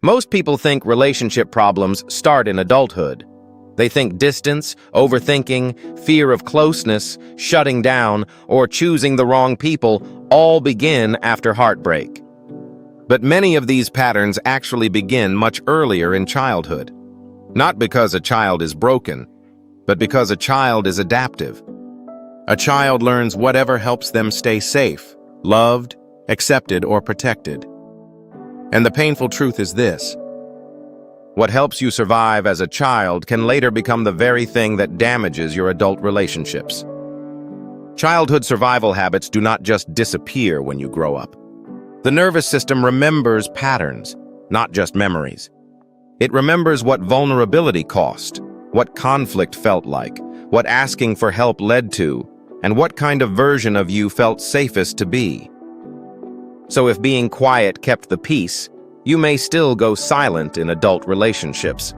Most people think relationship problems start in adulthood. They think distance, overthinking, fear of closeness, shutting down, or choosing the wrong people all begin after heartbreak. But many of these patterns actually begin much earlier in childhood. Not because a child is broken, but because a child is adaptive. A child learns whatever helps them stay safe, loved, accepted, or protected. And the painful truth is this: what helps you survive as a child can later become the very thing that damages your adult relationships. Childhood survival habits do not just disappear when you grow up. The nervous system remembers patterns, not just memories. It remembers what vulnerability cost, what conflict felt like, what asking for help led to, and what kind of version of you felt safest to be. So if being quiet kept the peace, you may still go silent in adult relationships.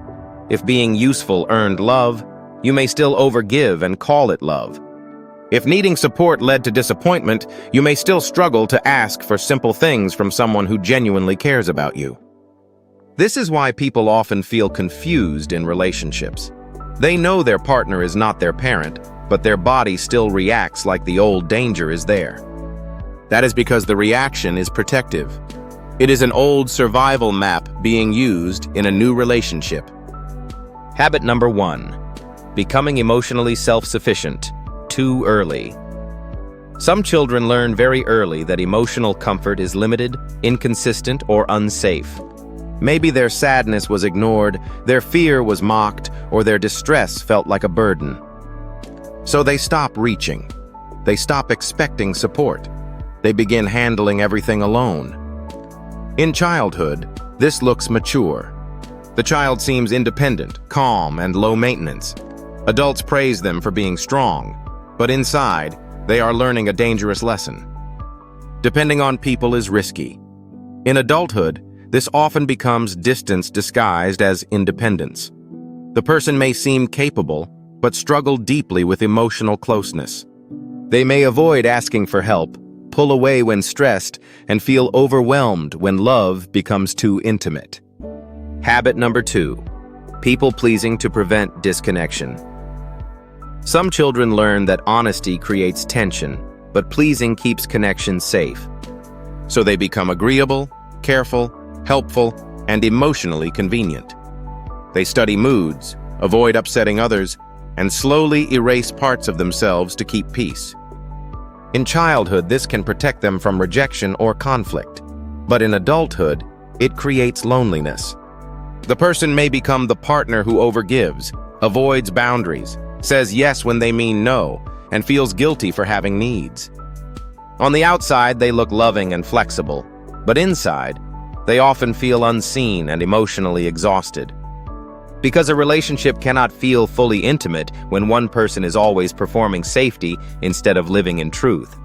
If being useful earned love, you may still overgive and call it love. If needing support led to disappointment, you may still struggle to ask for simple things from someone who genuinely cares about you. This is why people often feel confused in relationships. They know their partner is not their parent, but their body still reacts like the old danger is there. That is because the reaction is protective. It is an old survival map being used in a new relationship. Habit number 1: becoming emotionally self-sufficient too early. Some children learn very early that emotional comfort is limited, inconsistent, or unsafe. Maybe their sadness was ignored, their fear was mocked, or their distress felt like a burden. So they stop reaching. They stop expecting support. They begin handling everything alone. In childhood, this looks mature. The child seems independent, calm, and low maintenance. Adults praise them for being strong, but inside, they are learning a dangerous lesson. Depending on people is risky. In adulthood, this often becomes distance disguised as independence. The person may seem capable, but struggle deeply with emotional closeness. They may avoid asking for help, pull away when stressed, and feel overwhelmed when love becomes too intimate. Habit number 2: people-pleasing to prevent disconnection. Some children learn that honesty creates tension, but pleasing keeps connection safe. So they become agreeable, careful, helpful, and emotionally convenient. They study moods, avoid upsetting others, and slowly erase parts of themselves to keep peace. In childhood, this can protect them from rejection or conflict, but in adulthood, it creates loneliness. The person may become the partner who overgives, avoids boundaries, says yes when they mean no, and feels guilty for having needs. On the outside, they look loving and flexible, but inside, they often feel unseen and emotionally exhausted. Because a relationship cannot feel fully intimate when one person is always performing safety instead of living in truth.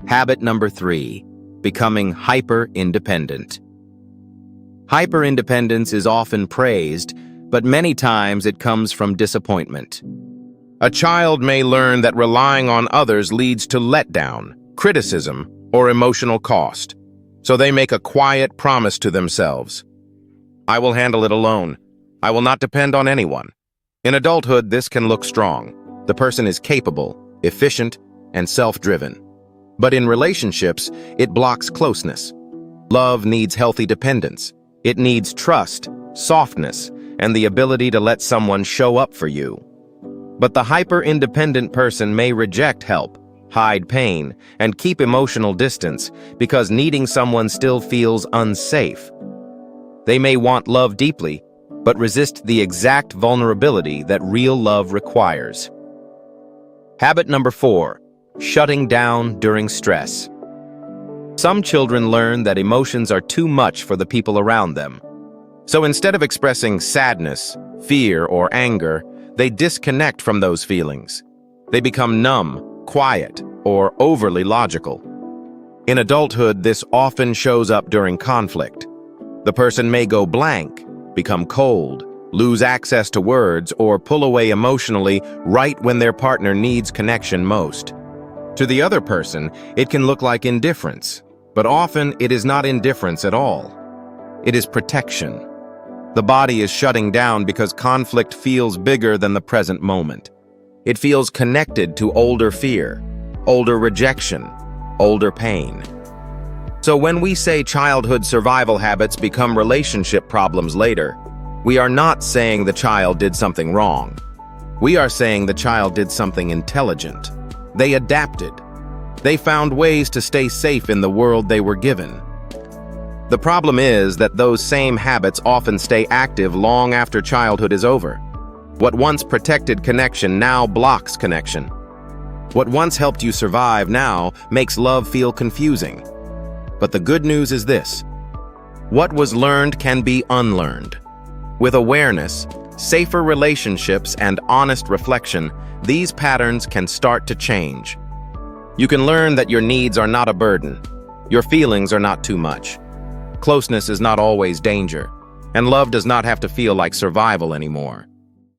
Habit number 3: becoming hyper-independent. Hyper-independence is often praised, but many times it comes from disappointment. A child may learn that relying on others leads to letdown, criticism, or emotional cost, so they make a quiet promise to themselves: I will handle it alone. I will not depend on anyone. In adulthood, this can look strong. The person is capable, efficient, and self-driven. But in relationships, it blocks closeness. Love needs healthy dependence. It needs trust, softness, and the ability to let someone show up for you. But the hyper-independent person may reject help, hide pain, and keep emotional distance because needing someone still feels unsafe. They may want love deeply, but resist the exact vulnerability that real love requires. Habit number 4: shutting down during stress. Some children learn that emotions are too much for the people around them. So instead of expressing sadness, fear, or anger, they disconnect from those feelings. They become numb, quiet, or overly logical. In adulthood, this often shows up during conflict. The person may go blank, become cold, lose access to words, or pull away emotionally right when their partner needs connection most. To the other person, it can look like indifference, but often it is not indifference at all. It is protection. The body is shutting down because conflict feels bigger than the present moment. It feels connected to older fear, older rejection, older pain. So when we say childhood survival habits become relationship problems later, we are not saying the child did something wrong. We are saying the child did something intelligent. They adapted. They found ways to stay safe in the world they were given. The problem is that those same habits often stay active long after childhood is over. What once protected connection now blocks connection. What once helped you survive now makes love feel confusing. But the good news is this: what was learned can be unlearned. With awareness, safer relationships, and honest reflection, these patterns can start to change. You can learn that your needs are not a burden. Your feelings are not too much. Closeness is not always danger, and love does not have to feel like survival anymore.